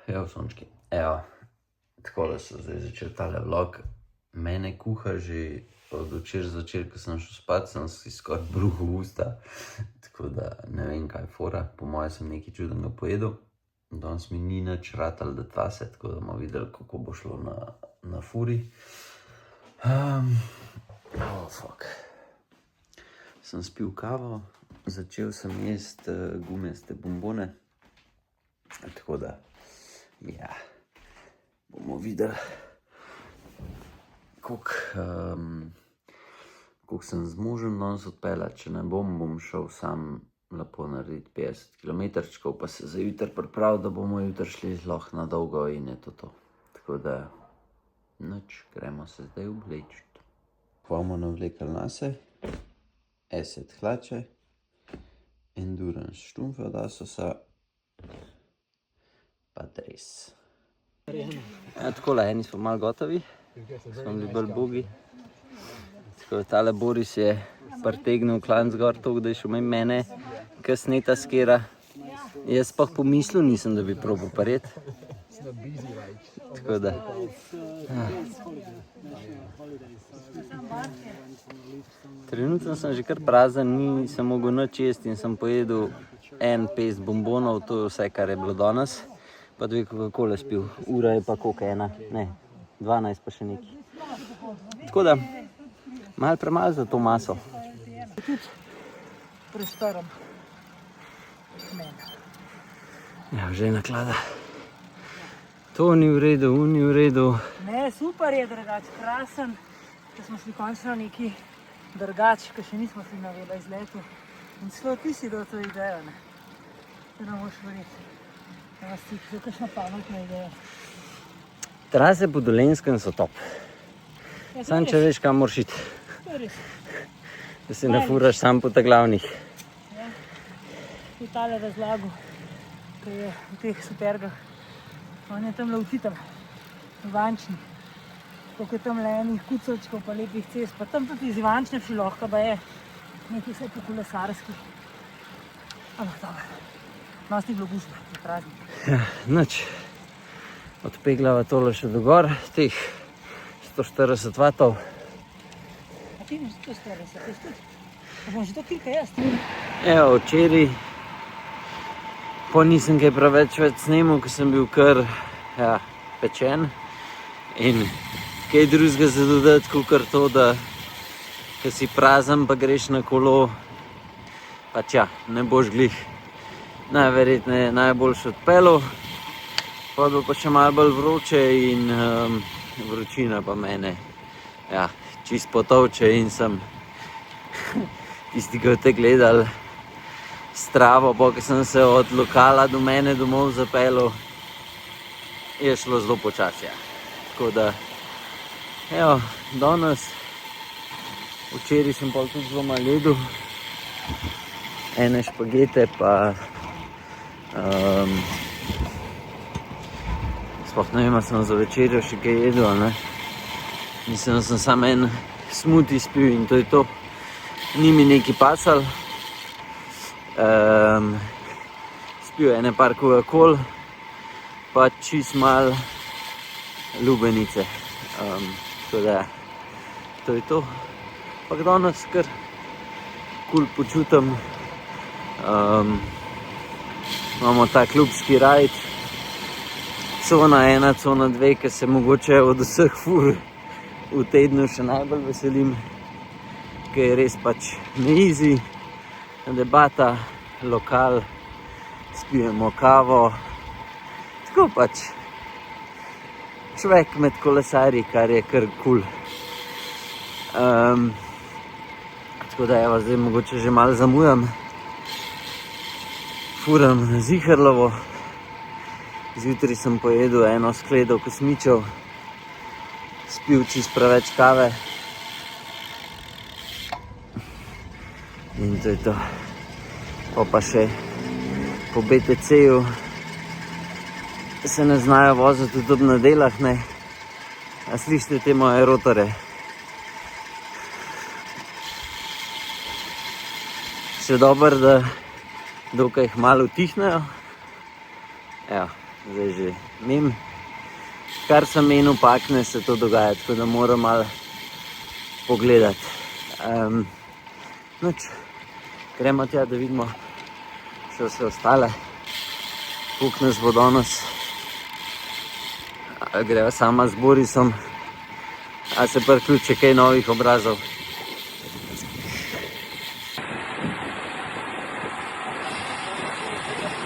Evo, sončki. Evo, takole so zdaj začel tale vlog. Mene kuha že od včeraj zvečer, ko sem šel spat, sem si skoraj bruhal usta. Tako da ne vem, kaj je fora. Po moje sem nekaj čudnega pojedel. Danes mi ni nič ratalo da se, tako da bomo videli, kako bo šlo na furi. Fuck. Sem spil kavo, začel sem jesti gumijaste bombone. Tako da, ja, bomo videli, koliko sem zmožen danes odpeljati. Če ne bom šel sam lepo narediti 50 kilometrčkov, pa se za jutri pripraviti, da bomo jutri šli lahko na dolgo in je to. Tako da, nič, gremo se zdaj oblečiti. Bomo navlekli nase, Asset hlače, Endurance štumfe od Asosa, pa dres. Ja, takole, eni smo malo gotovi, smo bili bolj bogi. Tako, tale Boris je pritegnil klanc gor toliko, da je šel mene kasneta skera. Jaz pa pomislil nisem, da bi probal parjeti. Tako da. Trenutno sem že kar prazen, nisem mogel nič jesti in sem pojedel en pest bombonov, to je vse, kar je bilo danes. Pa 2 Coca-Cole spil. Ura je pa koliko, 12 pa še nekaj. Tako da, malo premalo za to maso. Tudi prestaram mene. Ja, že naklada. To ni v redu, ni v redu. Ne, super je drugač, krasen. Da smo šli končno neki drugač, ker še nismo šli na vela izletu. In celo ti si dal to idejo, ne? To ne moš verjeti. Da vas ti je kakšna pametna ideja. Trase po Dolenjskem so top. Ja, Sam če veš, kam moraš iti. To je res. Da se ne furaš sam po ta glavnih. Ja, je tale razlagal, ko je v teh supergah. On je tamle utital, v Ivančni. Koliko je tamle enih kucovčkov pa lepih cest, pa tam tudi iz Ivančne Šilohka pa je nekaj vse po kolesarskih. Ampak dobro, nas ni bilo gusto, je praznik. Ja, nič. Odpeglava tole še do gor, teh 140 vatov. A ti imaš to 140, to je tudi? Pa bom že to kilka jaz. Evo, včeraj, pa nisem kaj preveč več snemal, ker sem bil kar pečen. In kaj drugega za dodati, kakor to, da ko si prazen pa greš na kolo, pač ja, ne boš glih najverjetneje najboljši odpeljal. Pa bo pa še malo bolj vroče in vročina pa mene čist potovče in sem tisti, ki ste gledali Stravo, pa ko sem se od lokala do mene domov zapeljal, je šlo zelo počasi. Tako da, evo, danes, včeraj sem pa tudi zelo malo jedel, ene špagete pa sploh ne vem, sem za večerjo še kaj jedel, ali ne. Mislim, da sem samo en smuti spil in to je to. Ni mi nekaj pasal. Spil ene par Coca-Cole, pa čist malo lubenice. Tako da, to je to. Pa danes kar kul počutim. Imamo ta klubski rajd. Cona 1, cona 2, ki se mogoče od vseh fur v tednu še najbolj veselim, ki je res pač ne easy, debata, lokal, spijemo kavo, tako pač človek med kolesarji, kar je kar kul. Tako da evo, zdaj mogoče že malo zamujam, furam Ziherlovo. Zjutraj sem pojedel eno skledo kosmičev, spil čist preveč kave in to je to. Pa še po BTC-ju se ne znajo voziti tudi ob nedeljah, ne. A slišite te moje rotore? Še dobro, da dokaj jih malo utihnejo. Evo, zdaj že mim. Kar sem menil, pakne se to dogaja, tako da moram malo pogledati. Nič, gremo tja, da vidimo še vse ostale. Koliko nas bo danes. Greva sama z Borisom, a se priključi kaj novih obrazov.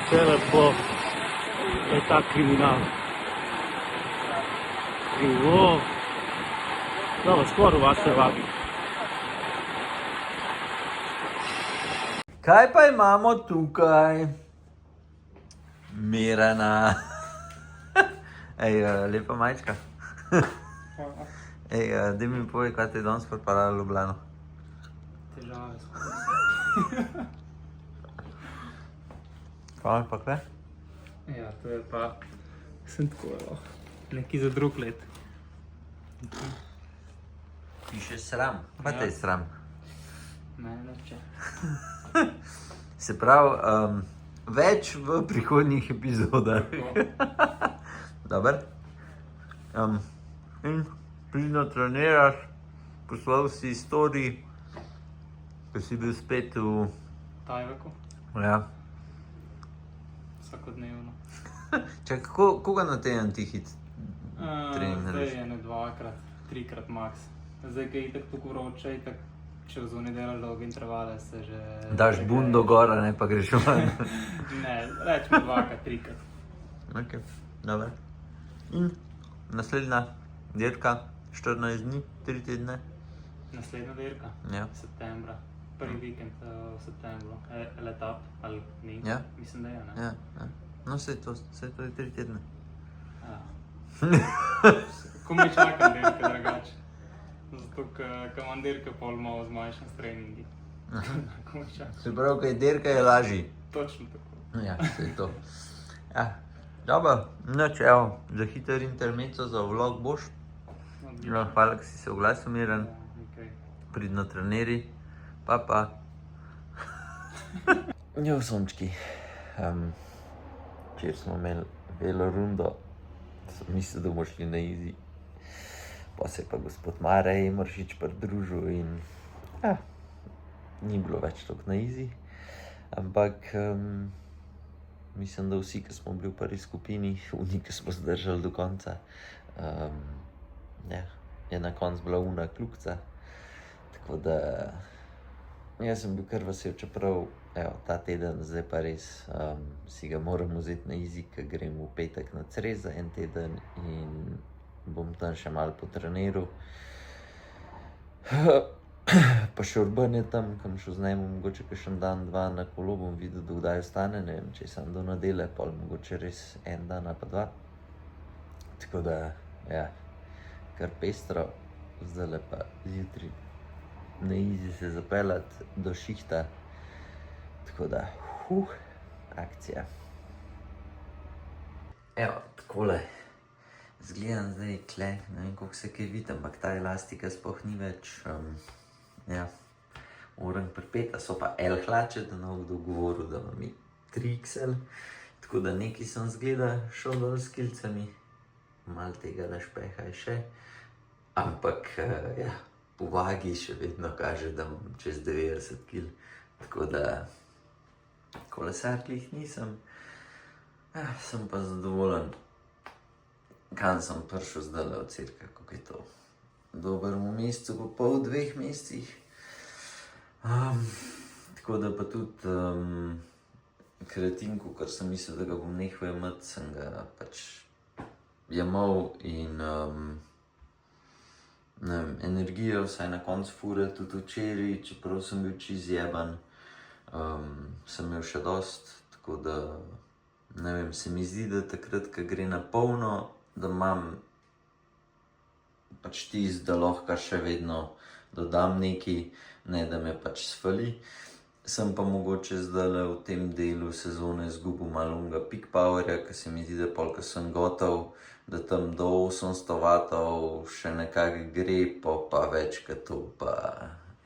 Vse lepo, je ta kriminal. Krivo. Dobro, skoraj vas se vabi. Kaj pa imamo tukaj? Mirana. Ej, lepa majčka. Ej, daj mi povej, kaj te je danes pripeljalo v Ljubljano. Težave smo. Kaj pa kaj? Ja, to je pa... Sem tako, neki za drug let. Piše sram. Kaj te je sram? Ne, neče. Se pravi, več v prihodnjih epizodah. Dobar. In pridno treniraš, poslal si storij, ko si bil spet v... Tajveku, Ja. vsakodnevno. Čakaj, koga na teden ti hit trening Zdaj narediš? je ne dvakrat, trikrat max. Zdaj, ki je itak tako vroče, itak če v zoni delaš dolge intervale, se že... Daš bundo gor, ne pa greš ven. Ne, rečemo dvakrat, trikrat. Ok, dober. In naslednja dirka, 14 dni, 3 tedne. Naslednja dirka, Ja. septembra. Prvi vikend v septembru, letap ali ni, Ja. mislim, da je, ne? Ja, ja. No, vse to je 3 tedne. Ja. Ko me čakam dirke drugače. Zato, ker imam dirke pol malo zmanjšan s treningi. Ko me čakam. Se pravi, kaj dirka je lažji. Točno tako. Ja, vse to. Ja, dobro, noč, evo, za hiter intermezzo za vlog boš. Odlično. Ja, hvala, da si se oglasil, Miran. Ja, okej. Pridno treneri, pa. Jo, sončki. Včeraj smo imeli velo rundo, sem mislil, da bomo šli na easy. Pa se je pa gospod Marej Mršič pridružil in ni bilo več toliko na easy. Ampak mislim, da vsi, ki smo bili v prvi skupini, oni, ki smo zdržali do konca, ja, je na koncu bila una kljukica. Tako da jaz sem bil kar vesel, čeprav evo, ta teden zdaj pa res si ga moram vzeti na easy, ker grem v petek na Cres za en teden in bom tam še malo potreniral. Pa še Urban je tam, kam šel z njim, mogoče kakšen dan, dva na kolo, bom videl, do kdaj ostane, ne vem, če sem do nedele, pol mogoče res en dan ali pa dva. Tako da, ja, kar pestro, zdajle pa zjutraj na easy se zapeljati do šihta. Tako da, akcija. Evo, takole. Zgledam zdaj kle, ne vem, koliko se kaj vidi, ampak ta elastika sploh ni več. Ja, moram pripeta, so pa L hlače, da ne bo kdo govoril, da imam 3XL. Tako da nekaj sem zgleda šel dol s kilcami, malo tega našpeha je še. Ampak, ja, v vagi še vedno kaže, da imam čez 90 kil. Tako da, kolesar glih nisem. Ja, sem pa zadovoljen. Kam sem prišel zdajle od cirka, kako je to? Dobremu mesecu, pa pol 2 mesecih. Tako da pa tudi kreatin, kakor sem mislil, da ga bom nehal jemati, sem ga pač jemal in ne vem, energijo vsaj na koncu fure, tudi včeraj, čeprav sem bil čisto zjeban, sem imel še dost, tako da ne vem, se mi zdi, da takrat, ko gre na polno, da imam pač tisto, da lahko še vedno dodam nekaj, ne da me pač sfali. Sem pa mogoče zdajle v tem delu sezone izgubil malo onega peak powerja, ker se mi zdi, da pol, ko sem gotov, da tam do 800 vatov še nekako gre, pa več kot to, pa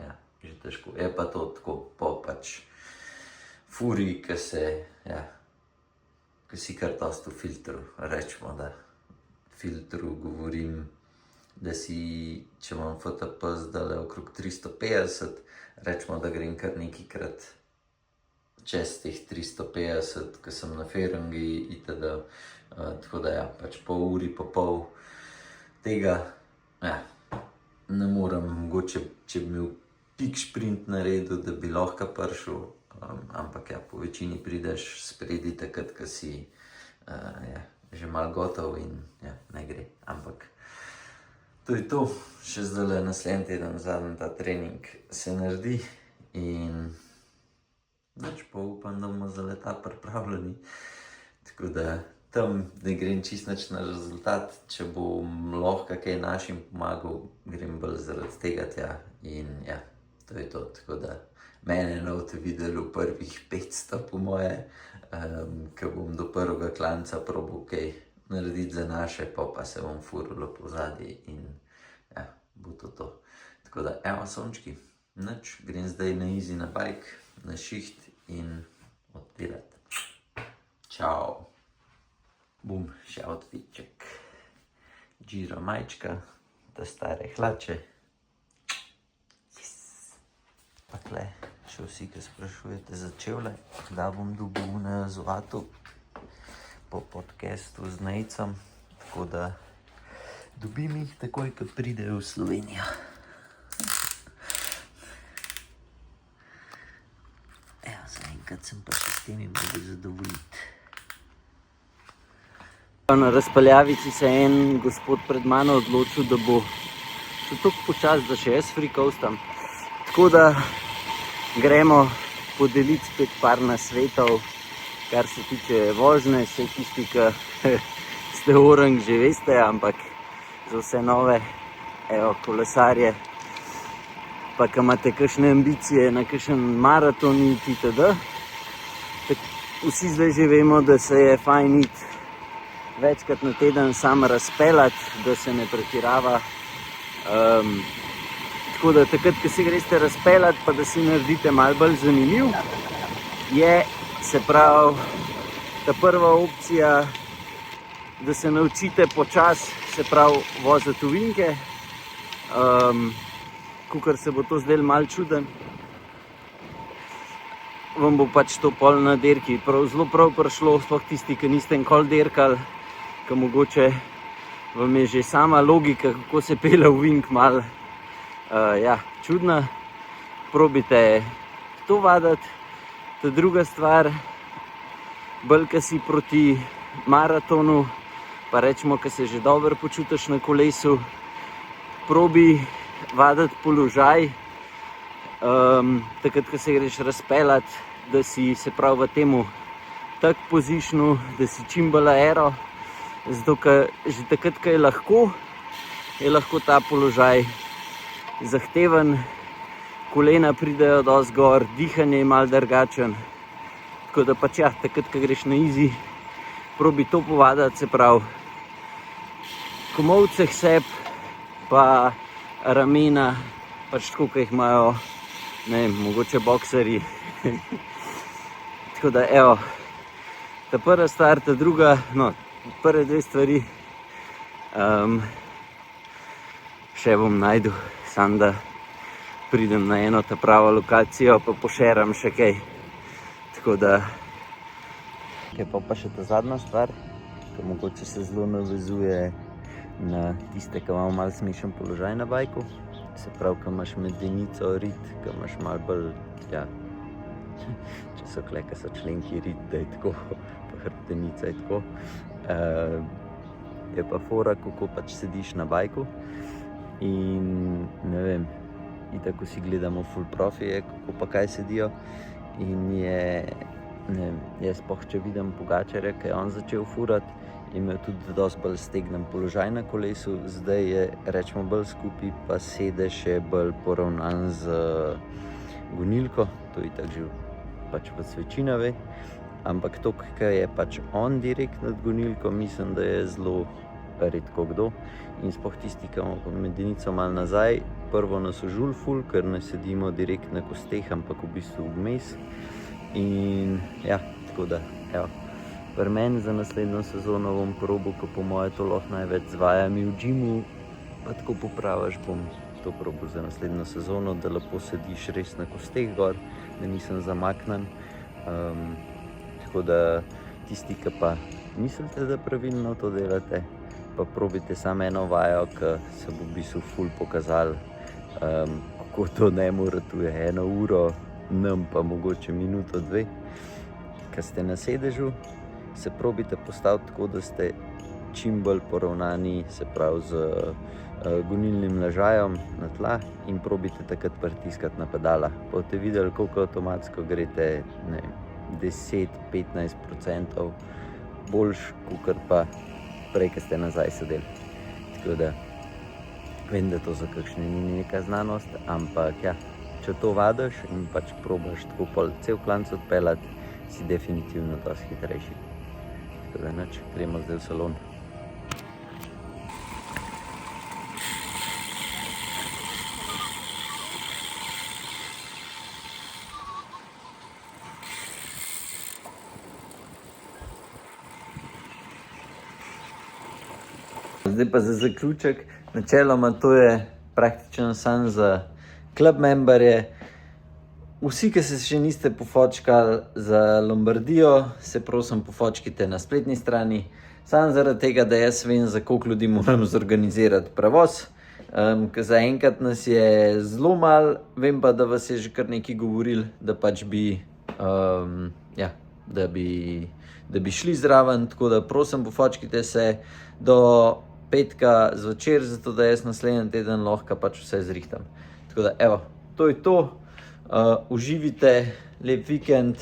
ja, že težko. Je pa to tako po pač furi, ki se, ja, ko si kar dosti v filtru, rečemo, da filtru govorim, da si, če imam FTP zdaj okrog 350, rečemo, da grem kar nekajkrat čez teh 350, ko sem na Ferengi itd. Tako da ja, pač pol uri pa pol tega, ja, ne morem, mogoče, če bi imel pik šprint naredil, da bi lahko prišel, ampak ja, po večini prideš spredi takrat, ko si ja, že malo gotov in ja, ne gre, ampak to je to, še zdaj naslednji teden, zadnji ta trening se naredi in nič pa upam, da bomo za leta pripravljeni, tako da tam ne grem čist nič na rezultat, če bom lahko kaj našim pomagal, grem bolj zaradi tega tja in ja, to je to, tako da mene ne boste videli v prvih 500 po moje, ko bom do prvega klanca probal kaj narediti za naše, pa se bom furil po zadnji in ja, bo to. Tako da, evo sončki, nič, grem zdaj na easy na bike, na šiht in oddelati. Čau. Bum, še outfitček. Giro majčka, ta stare hlače. Yes. Pa tle, še vsi, ki sprašujete za čevlje, da bom dobil na Zlatu po podcastu z Nejcem, tako da dobim jih takoj, ko pridejo v Slovenijo. Evo, zaenkrat sem pa še s temi mogo zadovoljiti. Na razpeljavici se je en gospod pred mano odločil, da bo še toliko počas, da še jaz free-coastam. Tako da gremo podeliti spet par nasvetov, kar se tiče vožnje, vse tisti, ki ste orang že veste, ampak za vse nove, evo, kolesarje, pa ki imate kakšne ambicije na kakšen maraton itd. Vsi zdaj že vemo, da se je fajn iti večkrat na teden sam razpeljati, da se ne pretirava. Tako da takrat, ko si greste razpeljati, pa da si naredite malo bolj zanimiv, je, se pravi, ta prva opcija, da se naučite počasi, se pravi, voziti ovinke. Kakor se bo to zdelo malo čuden, vam bo pač to pol na dirki zelo prav prišlo, sploh tisti, ki niste nikoli dirkali, ki mogoče vam je že sama logika, kako se pelje ovink malo ja, čudna. Probite to vaditi. Ta druga stvar, bolj ko si proti maratonu, pa rečemo, ko se že dobro počutiš na kolesu, probi vaditi položaj, takrat, ko se greš razpeljati, da si, se pravi, v temu tak pozitionu, da si čim bolj aero, zato, ker že takrat, ko je lahko ta položaj zahteven, kolena pridejo dosti gor, dihanje je malo drugačen, tako da pač ja, takrat, ko greš na easy, probi to povaditi, se pravi, komolce seb, pa ramena, pač tako, ko jih imajo, ne vem, mogoče bokseri. Tako da, evo, ta prva stvar, ta druga, no, prve dve stvari še bom najdel, sam da pridem na eno ta pravo lokacijo, pa pošeram še kaj. Tako da, kaj pa še ta zadnja stvar, ki mogoče se zelo navezuje na tiste, ki imamo malo smešen položaj na bajku. Se pravi, ko imaš medenico rit, ko imaš malo bolj, ja, če so kle, ko so členki rit, da je tako, pa hrbtenica je tako. Je pa fora, kako pač sediš na bajku in ne vem, itak vsi gledamo full profije, kako pa kaj sedijo in je, ne vem, jaz spoh, če vidim Pogačarja, ki je on začel furati, je imel tudi dosti bolj stegnen položaj na kolesu, zdaj je, rečemo, bolj skupaj, pa sedež je bolj poravnan z gonilko, to je itak že pač večina ve, ampak to, kar je pač on direkt nad gonilko, mislim, da je zelo redko kdo in sploh tisti, ki imamo medenico malo nazaj, prvo nas užul ful, ker ne sedimo direkt na kosteh, ampak v bistvu vmes in ja, tako da, evo, Pri meni za naslednjo sezono bom probil, ko po moje to lahko največ z vajami v džimu, pa tako popraviš, bom to probil za naslednjo sezono, da lepo sediš res na kosteh gor, da nisem zamaknen. Tako da tisti, ki pa mislite, da pravilno to delate, pa probite samo eno vajo, ki se bo v bistvu ful pokazal, kako to ne moratuje 1 uro, nam pa mogoče minuto, 2. Ko ste na sedežu, se probite postaviti tako, da ste čim bolj poravnani, se pravi z gonilnim ležajem na tla in probite takrat pritiskati na pedala. Pa boste videli, koliko avtomatsko greste, ne vem, 10-15% boljš, kakor pa prej, ko ste nazaj sedeli. Tako da vem, da to za kakšne ni neka znanost, ampak ja, če to vadiš in pač probaš tako pol cel klanc odpeljati, si definitivno dosti hitrejši. Tako da nič, gremo zdaj v salon. Zdaj pa za zaključek, načeloma to je praktično samo za club memberje. Vsi, ki se še niste pofočkali za Lombardijo, se prosim pofočkite na spletni strani. Samo zaradi tega, da jaz vem, za koliko ljudi moram zorganizirati prevoz. Ker zaenkrat nas je zelo malo, vem pa, da vas je že kar nekaj govorili, da pač bi, da bi šli zraven. Tako da prosim pofočkite se do petka zvečer, zato da jaz naslednji teden lahko pač vse zrihtam. Tako da evo, to je to. Uživite, lep vikend,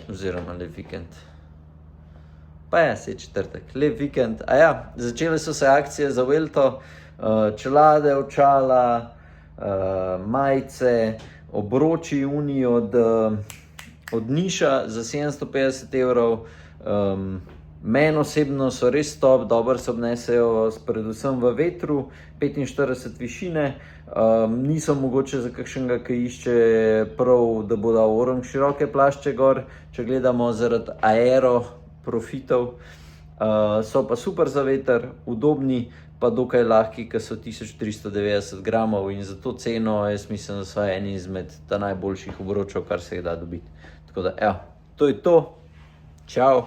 oziroma lep vikend, pa ja, se je četrtek, lep vikend. Začele so se akcije za Vuelto, čelade, očala, majice, obroči uni od Niša za 750 €. Meni osebno so res top, dobro se obnesejo, predvsem v vetru, 45 višine. Niso mogoče za kakšnega, ki išče prav, da bo dal orang široke plašče gor, če gledamo zaradi aero profitov. So pa super za veter, udobni, pa dokaj lahki, ki so 1390 gramov in za to ceno jaz mislim, da so eni izmed najboljših obročev, kar se jih da dobiti. Tako da, evo, to je to. Čau!